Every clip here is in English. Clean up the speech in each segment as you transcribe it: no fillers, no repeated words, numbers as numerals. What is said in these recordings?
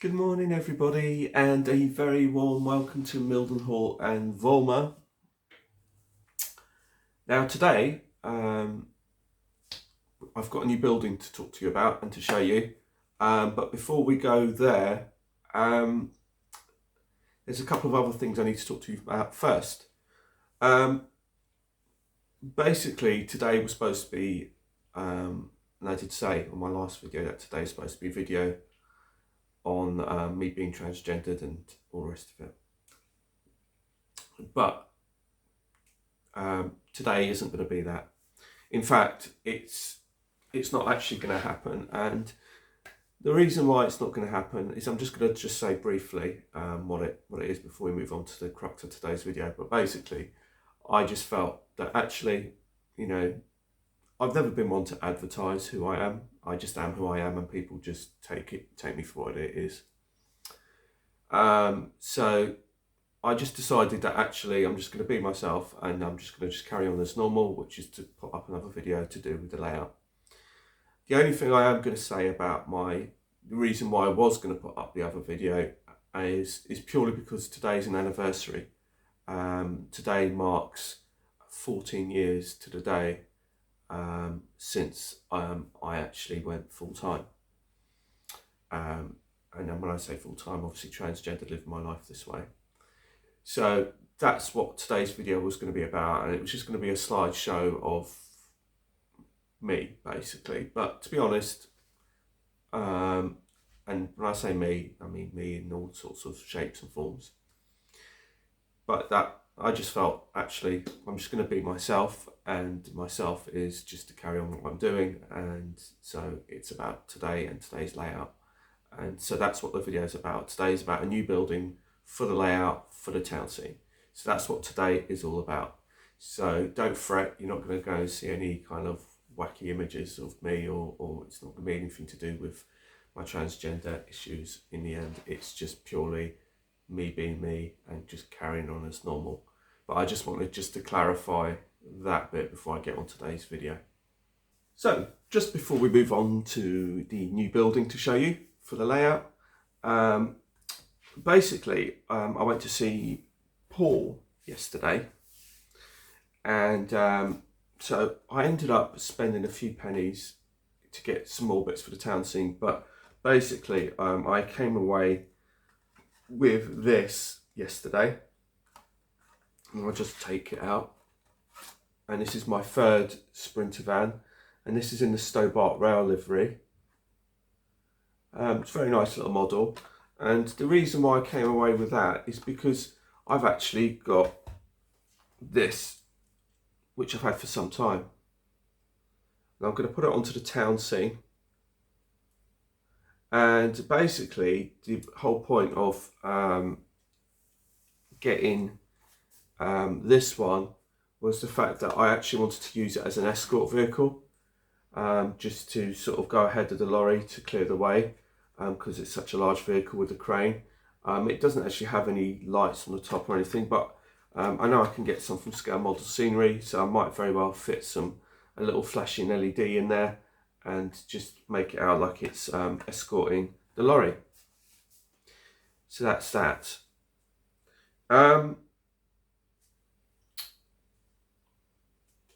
Good morning, everybody, and a very warm welcome to Mildenhall and Volmer. Now, today, I've got a new building to talk to you about and to show you. But before we go there, there's a couple of other things I need to talk to you about first. Basically, today was supposed to be, and I did say on my last video that today is supposed to be a video on me being transgendered and all the rest of it. But today isn't going to be that. In fact, it's not actually going to happen. And the reason why it's not going to happen is I'm just going to say briefly what it is before we move on to the crux of today's video. But basically, I just felt that actually, I've never been one to advertise who I am. I just am who I am, and people just take me for what it is. So I just decided that actually I'm just going to be myself, and I'm just going to carry on as normal, which is to put up another video to do with the layout. The only thing I am going to say about the reason why I was going to put up the other video is purely because today is an anniversary. Today marks 14 years to the day since I actually went full-time. And then when I say full-time, obviously transgender, living my life this way. So that's what today's video was going to be about, and it was just going to be a slideshow of me, basically. But to be honest, and when I say me, I mean me in all sorts of shapes and forms. But that I just felt, actually, I'm just going to be myself, and myself is just to carry on what I'm doing, and so it's about today and today's layout. And so that's what the video is about. Today is about a new building for the layout for the town scene. So that's what today is all about. So don't fret, you're not going to go and see any kind of wacky images of me, or it's not going to be anything to do with my transgender issues in the end. It's just purely me being me and just carrying on as normal. But I just wanted to clarify that bit before I get on today's video. So just before we move on to the new building to show you for the layout, basically I went to see Paul yesterday, and so I ended up spending a few pennies to get some more bits for the town scene. But basically I came away with this yesterday, and I'll just take it out. And this is my third Sprinter van, and this is in the Stobart Rail livery. It's a very nice little model, and the reason why I came away with that is because I've actually got this, which I've had for some time. And I'm going to put it onto the town scene. And basically, the whole point of getting this one was the fact that I actually wanted to use it as an escort vehicle, just to sort of go ahead of the lorry to clear the way, because it's such a large vehicle with a crane. It doesn't actually have any lights on the top or anything, but I know I can get some from Scale Model Scenery, so I might very well fit a little flashing LED in there and just make it out like it's escorting the lorry. So that's that.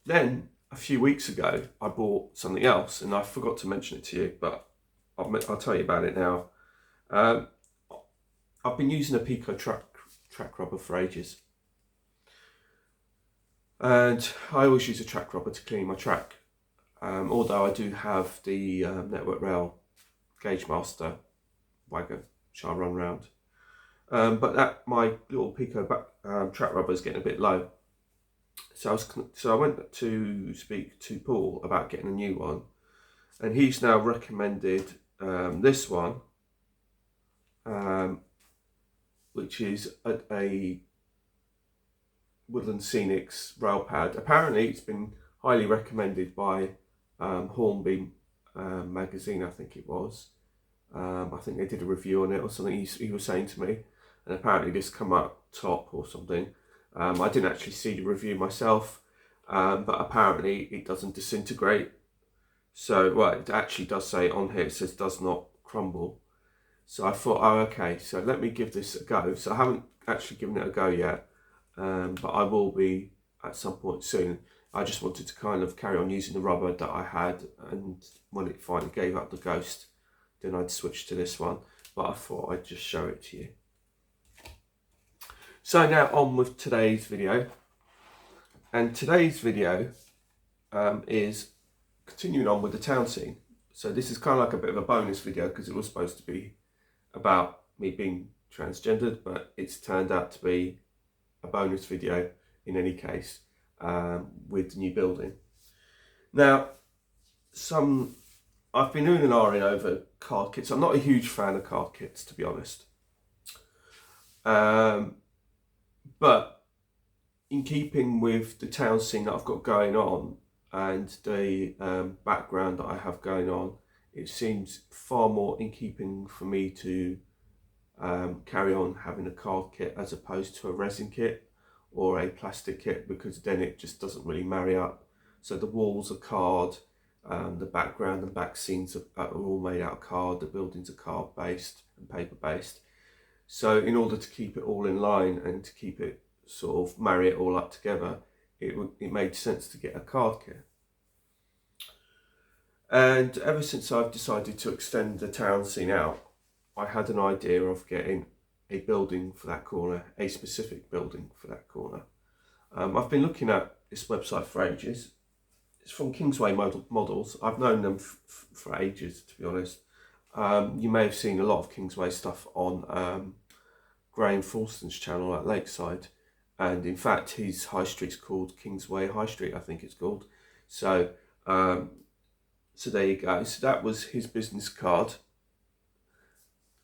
Then a few weeks ago I bought something else, and I forgot to mention it to you, but I'll tell you about it now. I've been using a Pico track rubber for ages, and I always use a track rubber to clean my track. Although I do have the Network Rail Gauge Master wagon which I run round, but my little Pico track rubber is getting a bit low. So I went to speak to Paul about getting a new one, and he's now recommended this one, which is a Woodland Scenics rail pad. Apparently it's been highly recommended by Hornby magazine, I think it was. I think they did a review on it or something, he was saying to me, and apparently this come up top or something. I didn't actually see the review myself, but apparently it doesn't disintegrate. So, well, it actually does say on here, it says does not crumble. So I thought, oh, okay, so let me give this a go. So I haven't actually given it a go yet, but I will be at some point soon. I just wanted to kind of carry on using the rubber that I had, and when it finally gave up the ghost, then I'd switch to this one. But I thought I'd just show it to you. So now on with today's video. And today's video is continuing on with the town scene. So this is kind of like a bit of a bonus video because it was supposed to be about me being transgendered, but it's turned out to be a bonus video in any case, with the new building. Now, I've been doing an R-ing over card kits. I'm not a huge fan of card kits, to be honest. But in keeping with the town scene that I've got going on and the background that I have going on, it seems far more in keeping for me to carry on having a card kit as opposed to a resin kit or a plastic kit, because then it just doesn't really marry up. So the walls are card, the background and back scenes are all made out of card, the buildings are card based and paper based. So in order to keep it all in line and to keep it sort of marry it all up together, it made sense to get a card kit. And ever since I've decided to extend the town scene out, I had an idea of getting a building for that corner, a specific building for that corner. I've been looking at this website for ages. It's from Kiingsway Models. I've known them for ages, to be honest. You may have seen a lot of Kiingsway stuff on Graham Fulston's channel at Lakeside. And in fact, his high street's called Kiingsway High Street, I think it's called. So, so there you go. So that was his business card.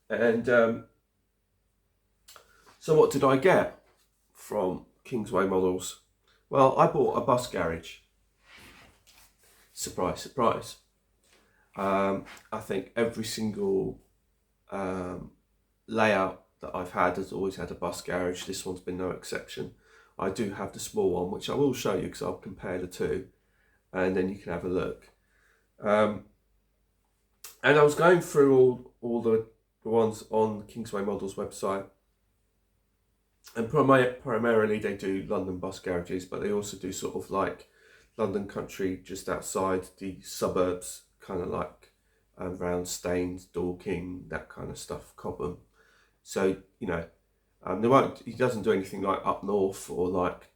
And so what did I get from Kiingsway Models? Well, I bought a bus garage. Surprise, surprise. I think every single layout that I've had has always had a bus garage. This one's been no exception. I do have the small one, which I will show you because I'll compare the two, and then you can have a look. And I was going through all the ones on the Kiingsway Models website, and primarily they do London bus garages, but they also do sort of like London country just outside the suburbs, kind of like around Staines, Dorking, that kind of stuff, Cobham. So, you know, he doesn't do anything like up north or like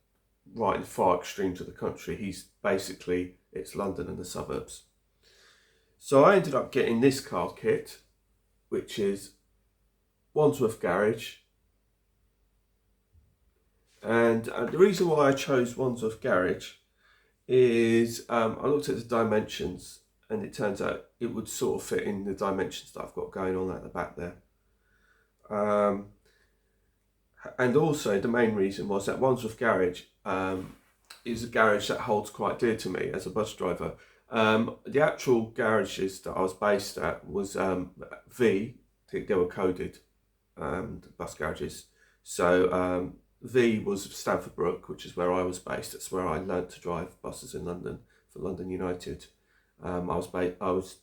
right in the far extremes of the country. He's basically, it's London and the suburbs. So I ended up getting this card kit, which is Wandsworth Garage. And the reason why I chose Wandsworth Garage is I looked at the dimensions, and it turns out it would sort of fit in the dimensions that I've got going on at the back there. And also the main reason was that Wandsworth Garage is a garage that holds quite dear to me as a bus driver. The actual garages that I was based at was V. I think they were coded, bus garages. So V was Stamford Brook, which is where I was based. That's where I learnt to drive buses in London for London United. I was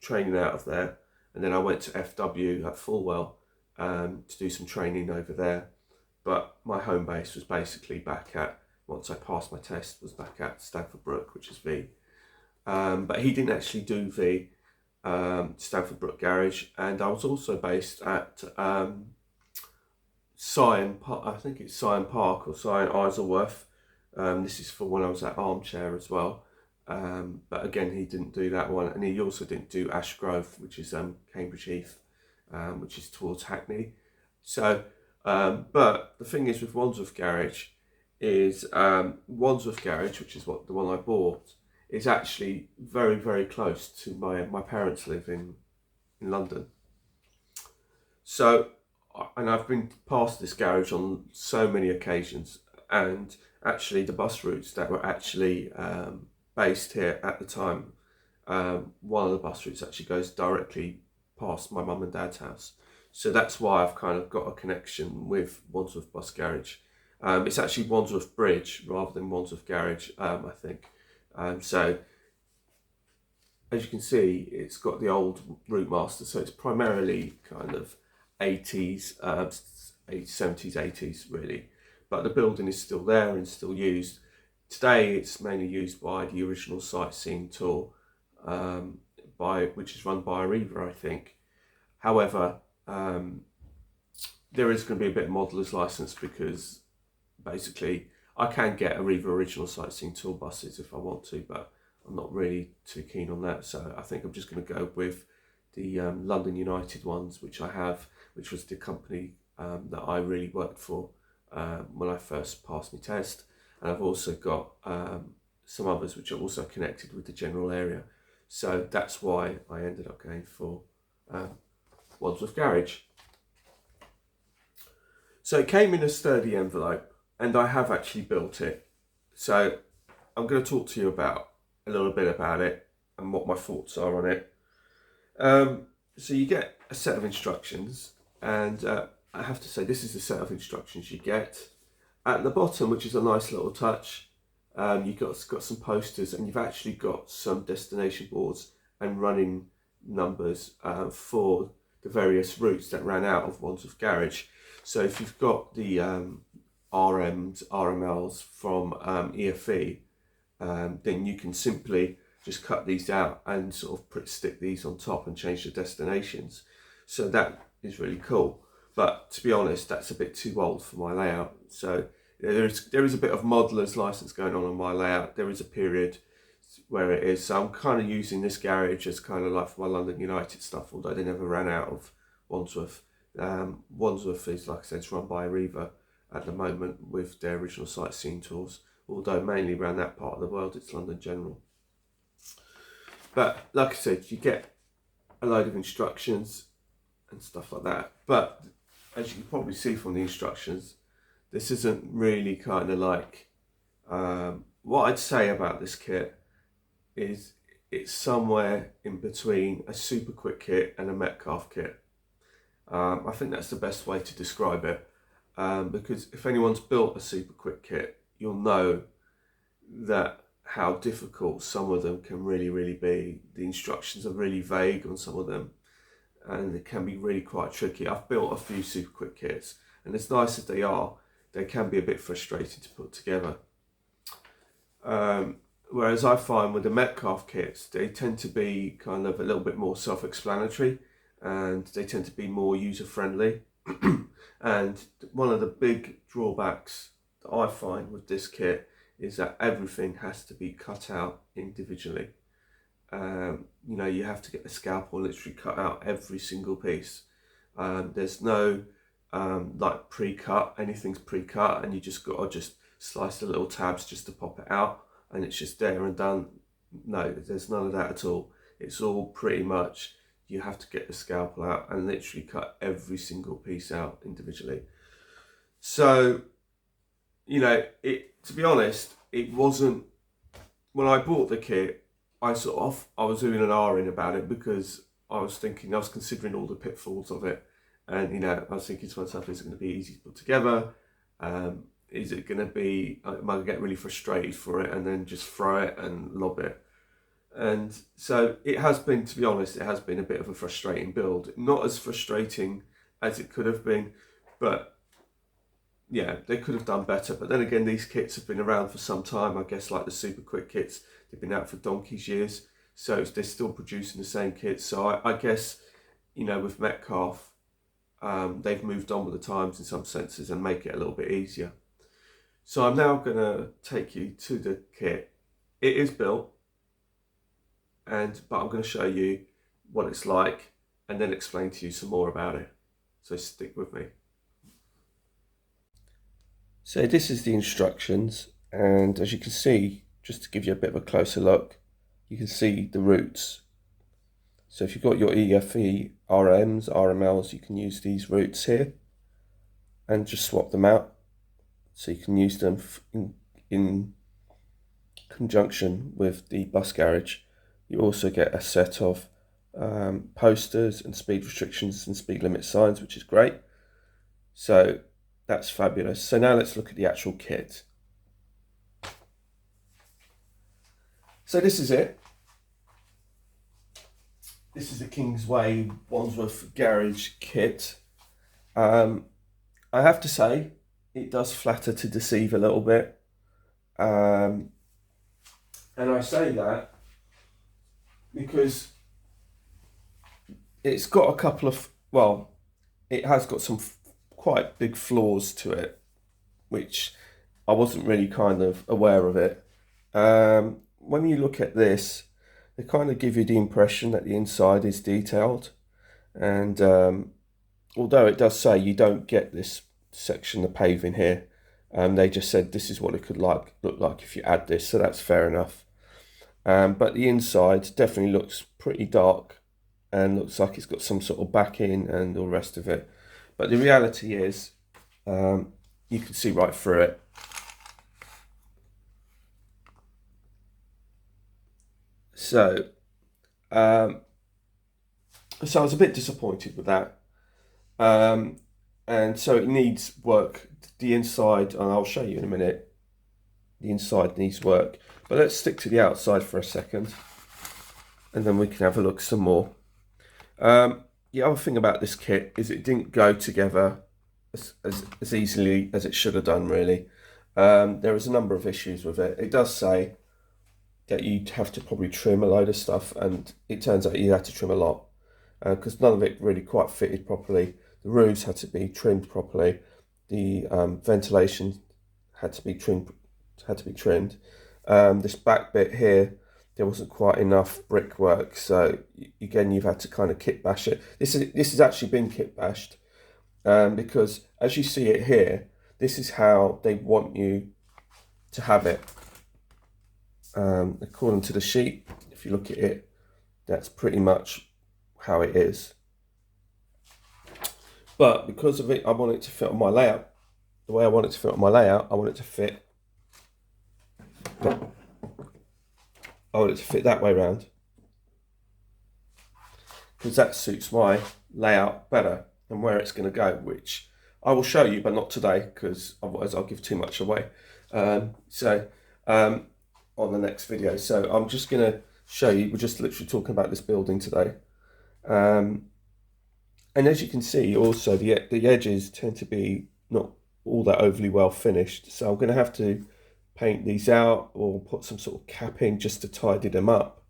training out of there, and then I went to FW at Fulwell to do some training over there. But my home base was basically back at, once I passed my test, was back at Stamford Brook, which is V. But he didn't actually do V, Stamford Brook Garage, and I was also based at Sion, I think it's Sion Park or Sion Isleworth. This is for when I was at Armchair as well. But again, he didn't do that one, and he also didn't do Ashgrove, which is Cambridge Heath, which is towards Hackney. So, but the thing is with Wandsworth Garage is Wandsworth Garage, which is the one I bought, is actually very, very close to my parents live in London. So, and I've been past this garage on so many occasions, and actually the bus routes that were actually based here at the time, one of the bus routes actually goes directly past my mum and dad's house. So that's why I've kind of got a connection with Wandsworth Bus Garage. It's actually Wandsworth Bridge rather than Wandsworth Garage, I think. So as you can see, it's got the old Routemaster, so it's primarily kind of 80s, 70s, 80s really. But the building is still there and still used. Today it's mainly used by the original sightseeing tour, which is run by Arriva, I think. However, there is going to be a bit of modeller's license, because basically I can get Arriva original sightseeing tour buses if I want to, but I'm not really too keen on that. So I think I'm just going to go with the London United ones, which I have, which was the company that I really worked for when I first passed my test. And I've also got some others which are also connected with the general area. So that's why I ended up going for Wandsworth Garage. So it came in a sturdy envelope, and I have actually built it. So I'm going to talk to you about a little bit about it and what my thoughts are on it. So you get a set of instructions, and I have to say this is the set of instructions you get. At the bottom, which is a nice little touch, you've got some posters, and you've actually got some destination boards and running numbers for the various routes that ran out of Wandsworth Garage. So if you've got the RMs, RMLs from EFE, then you can simply just cut these out and sort of stick these on top and change the destinations. So that is really cool. But to be honest, that's a bit too old for my layout. So there is a bit of modeller's license going on my layout. There is a period where it is. So I'm kind of using this garage as kind of like for my London United stuff, although they never ran out of Wandsworth. Wandsworth is, like I said, it's run by Arriva at the moment with their original sightseeing tours, although mainly around that part of the world it's London General. But like I said, you get a load of instructions and stuff like that. But as you can probably see from the instructions, this isn't really kind of like, what I'd say about this kit is it's somewhere in between a super quick kit and a Metcalfe kit. I think that's the best way to describe it, because if anyone's built a super quick kit, you'll know that how difficult some of them can really be. The instructions are really vague on some of them, and it can be really quite tricky. I've built a few super quick kits, and as nice as they are, they can be a bit frustrating to put together. Whereas I find with the Metcalfe kits, they tend to be kind of a little bit more self-explanatory, and they tend to be more user-friendly. And one of the big drawbacks that I find with this kit is that everything has to be cut out individually. You know, you have to get the scalpel and literally cut out every single piece. There's no like pre-cut, anything's pre-cut, and you just got to just slice the little tabs just to pop it out, and it's just there and done. No, there's none of that at all. It's all pretty much, you have to get the scalpel out and literally cut every single piece out individually. So, you know, to be honest, it wasn't, when I bought the kit, I was doing an R-ing about it, because I was considering all the pitfalls of it. And, you know, I was thinking to myself, is it going to be easy to put together? Is it going to be, am I going to get really frustrated for it and then just throw it and lob it? And so it has been, to be honest, it has been a bit of a frustrating build. Not as frustrating as it could have been, but yeah, they could have done better. But then again, these kits have been around for some time. I guess like the super quick kits, they've been out for donkey's years. So they're still producing the same kits. So I guess, you know, with Metcalfe, they've moved on with the times in some senses and make it a little bit easier. So I'm now going to take you to the kit. It is built, but I'm going to show you what it's like and then explain to you some more about it. So stick with me. So this is the instructions, and as you can see, just to give you a bit of a closer look, you can see the routes. So if you've got your EFE RMs, RMLs, you can use these routes here and just swap them out. So you can use them in conjunction with the bus garage. You also get a set of posters and speed restrictions and speed limit signs, which is great. So that's fabulous. So now let's look at the actual kit. So this is it. This is the Kiingsway Wandsworth garage kit. I have to say, it does flatter to deceive a little bit. And I say that because it's got a couple of, well, it has got some quite big flaws to it, which I wasn't really kind of aware of it. When you look at this, they kind of give you the impression that the inside is detailed. And although it does say you don't get this section of paving here, they just said this is what it could look like if you add this, so that's fair enough. But the inside definitely looks pretty dark and looks like it's got some sort of backing and all the rest of it. But the reality is, you can see right through it. So I was a bit disappointed with that. And so it needs work. The inside, and I'll show you in a minute, the inside needs work. But let's stick to the outside for a second, and then we can have a look some more. The other thing about this kit is it didn't go together as easily as it should have done, really. There is a number of issues with it. It does say that you'd have to probably trim a load of stuff, and it turns out you had to trim a lot because none of it really quite fitted properly. The roofs had to be trimmed properly. The ventilation had to be trimmed. This back bit here, there wasn't quite enough brickwork, so again you've had to kind of kit bash it. This has actually been kit bashed because as you see it here, this is how they want you to have it. According to the sheet, if you look at it, that's pretty much how it is. But because of it, I want it to fit on my layout. The way I want it to fit on my layout, I want it to fit that way around, because that suits my layout better and where it's going to go, which I will show you, but not today, because otherwise I'll give too much away. On the next video. So I'm just going to show you, we're just literally talking about this building today. And as you can see, also the edges tend to be not all that overly well finished. So I'm going to have to paint these out or put some sort of capping just to tidy them up.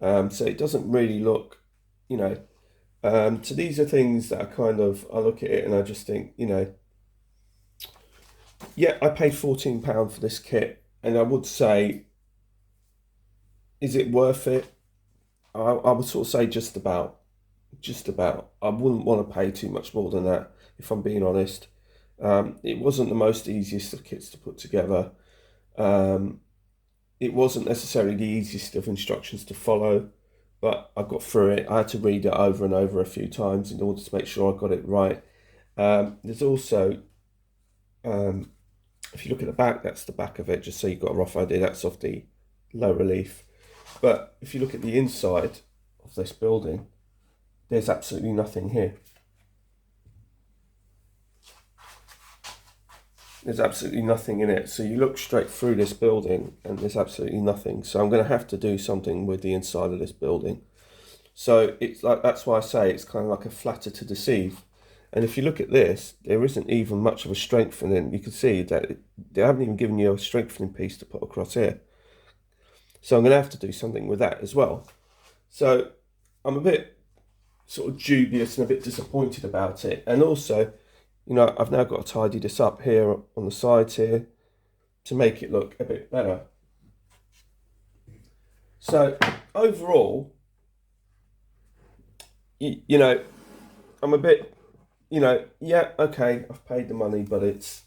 So it doesn't really look, you know, so these are things that I look at it and I just think, you know, yeah, I paid £14 for this kit, and I would say, is it worth it? I would sort of say just about. I wouldn't want to pay too much more than that, if I'm being honest. It wasn't the most easiest of kits to put together. It wasn't necessarily the easiest of instructions to follow, but I got through it. I had to read it over and over a few times in order to make sure I got it right. There's also, if you look at the back, that's the back of it, just so you've got a rough idea. That's of the low relief. But if you look at the inside of this building, there's absolutely nothing here. There's absolutely nothing in it. So you look straight through this building and there's absolutely nothing. So I'm going to have to do something with the inside of this building. So it's like, that's why I say it's kind of like a flatter to deceive. And if you look at this, there isn't even much of a strengthening. You can see that they haven't even given you a strengthening piece to put across here. So I'm going to have to do something with that as well. So I'm a bit sort of dubious and a bit disappointed about it. And also, you know, I've now got to tidy this up here on the sides here to make it look a bit better. So overall, you know, I'm a bit, you know, yeah, okay, I've paid the money, but it's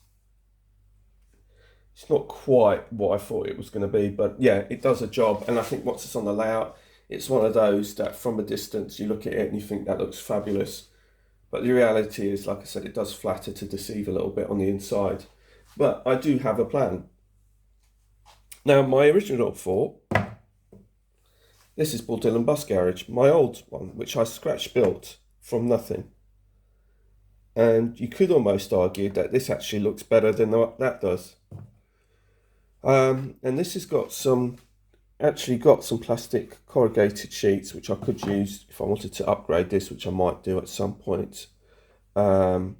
not quite what I thought it was going to be. But yeah, it does a job. And I think once it's on the layout, it's one of those that from a distance you look at it and you think that looks fabulous. But the reality is, like I said, it does flatter to deceive a little bit on the inside. But I do have a plan. Now, my original thought, this is Bull Dillon Bus Garage, my old one, which I scratch built from nothing. And you could almost argue that this actually looks better than what that does. And this has got some actually got some plastic corrugated sheets which I could use if I wanted to upgrade this, which I might do at some point. But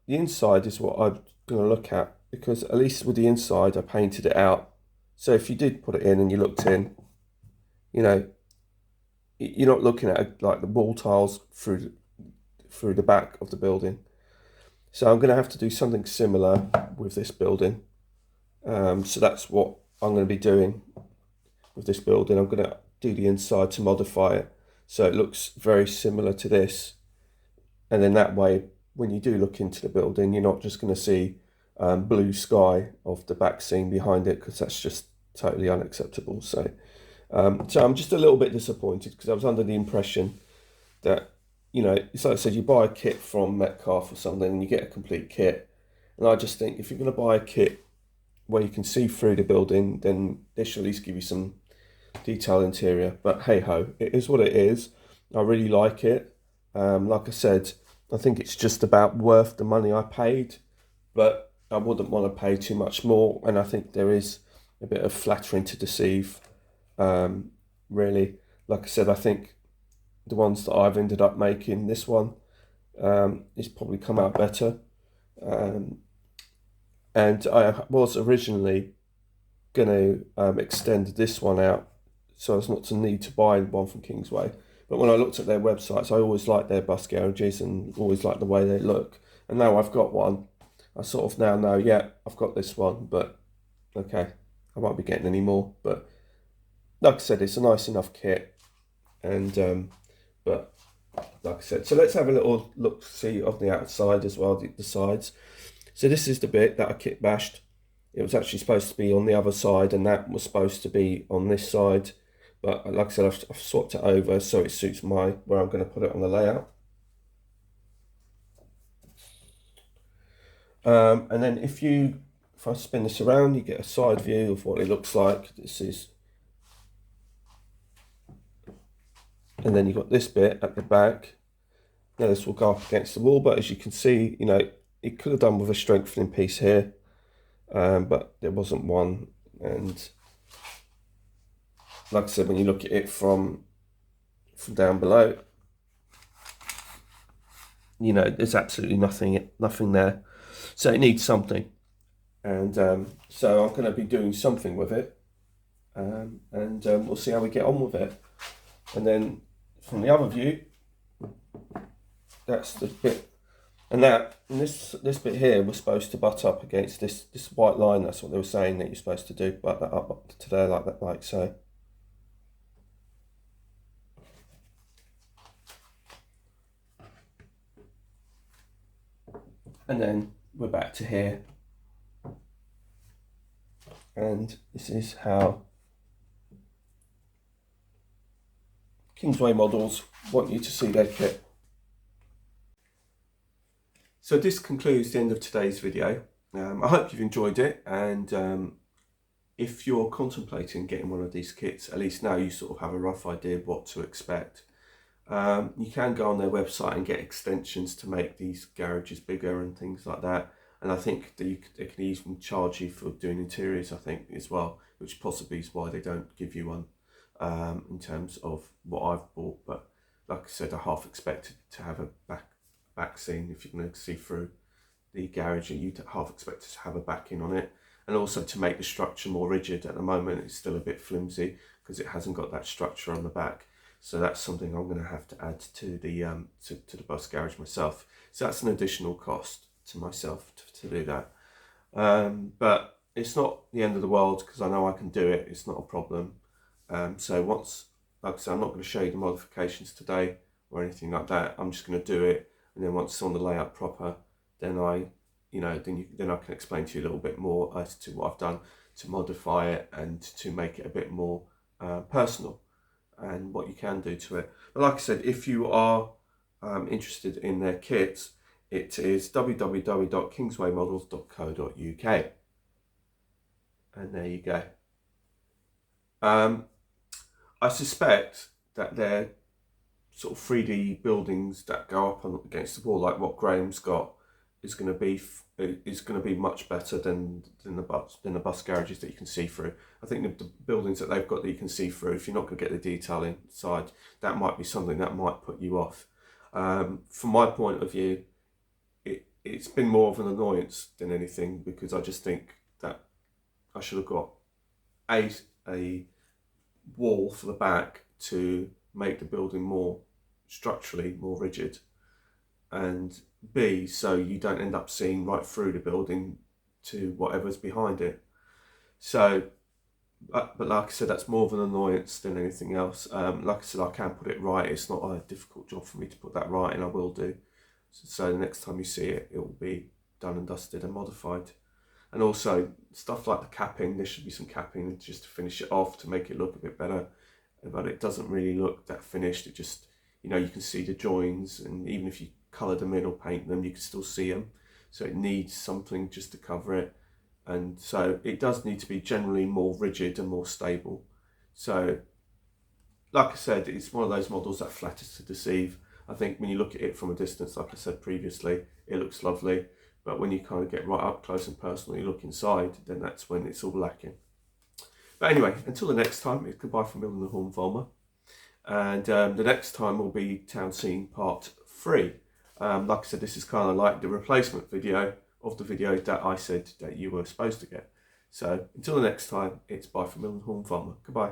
the inside is what I'm going to look at, because at least with the inside I painted it out. So if you did put it in and you looked in, you know, you're not looking at like the wall tiles through the back of the building. So I'm going to have to do something similar with this building. So that's what I'm going to be doing with this building. I'm going to do the inside to modify it so it looks very similar to this. And then that way, when you do look into the building, you're not just going to see blue sky of the back scene behind it, because that's just totally unacceptable. So I'm just a little bit disappointed, because I was under the impression that, you know, it's like I said, you buy a kit from Metcalfe or something and you get a complete kit. And I just think if you're going to buy a kit where you can see through the building, then they should at least give you some detailed interior. But hey ho, it is what it is. I really like it. Like I said, I think it's just about worth the money I paid, but I wouldn't want to pay too much more. And I think there is a bit of flattering to deceive, really. Like I said, I think the ones that I've ended up making, this one is probably come out better. And I was originally going to extend this one out so as not to need to buy one from Kiingsway. But when I looked at their websites, I always liked their bus garages and always liked the way they look. And now I've got one, I sort of now know, yeah, I've got this one, but okay, I won't be getting any more. But like I said, it's a nice enough kit. And but like I said, so let's have a little look see of the outside as well, the sides. So this is the bit that I kit bashed. It was actually supposed to be on the other side, and that was supposed to be on this side. But like I said, I've swapped it over so it suits where I'm going to put it on the layout. And then if I spin this around, you get a side view of what it looks like. This is, and then you've got this bit at the back. Now this will go up against the wall, but as you can see, you know, it could have done with a strengthening piece here, but there wasn't one. And like I said, when you look at it from down below, you know, there's absolutely nothing there. So it needs something. And so I'm going to be doing something with it. And we'll see how we get on with it. And then from the other view, that's the bit. And this bit here was supposed to butt up against this white line. That's what they were saying that you're supposed to do, butt that up to there like that, like so. And then we're back to here. And this is how Kiingsway models want you to see their kit. So this concludes the end of today's video. I hope you've enjoyed it, and if you're contemplating getting one of these kits, at least now you sort of have a rough idea of what to expect. You can go on their website and get extensions to make these garages bigger and things like that. And I think that they can even charge you for doing interiors, I think, as well, which possibly is why they don't give you one in terms of what I've bought. But like I said, I half expected to have a back scene. If you're going to see through the garage, you'd half expect to have a backing on it. And also to make the structure more rigid. At the moment, it's still a bit flimsy because it hasn't got that structure on the back. So that's something I'm going to have to add to the to the bus garage myself. So that's an additional cost to myself to do that. But it's not the end of the world because I know I can do it. It's not a problem. So once, like I said, I'm not going to show you the modifications today or anything like that. I'm just going to do it, and then once it's on the layout proper, then I can explain to you a little bit more as to what I've done to modify it and to make it a bit more personal, and what you can do to it. But like I said, if you are interested in their kits, it is www.kiingswaymodels.co.uk, and there you go. I suspect that they're sort of 3D buildings that go up against the wall, like what Graham's got is going to be much better than the bus garages that you can see through. I think the buildings that they've got that you can see through, if you're not going to get the detail inside, that might be something that might put you off. From my point of view, it's been more of an annoyance than anything, because I just think that I should have got a wall for the back to make the building more structurally more rigid, and B, so you don't end up seeing right through the building to whatever's behind it. So, but like I said, that's more of an annoyance than anything else. Like I said, I can put it right. It's not a difficult job for me to put that right, and I will do. So the next time you see it, it will be done and dusted and modified. And also stuff like the capping, there should be some capping just to finish it off, to make it look a bit better. But it doesn't really look that finished. It just, you can see the joins, and even if you colour them in or paint them, you can still see them. So it needs something just to cover it. And so it does need to be generally more rigid and more stable. So, like I said, it's one of those models that flatters to deceive. I think when you look at it from a distance, like I said previously, it looks lovely. But when you kind of get right up close and personal, you look inside, then that's when it's all lacking. But anyway, until the next time, it's goodbye from Milne and Hornfarmer. And the next time will be Town Scene Part 3. Like I said, this is kind of like the replacement video of the video that I said that you were supposed to get. So until the next time, it's bye from Milne and Hornfarmer. Goodbye.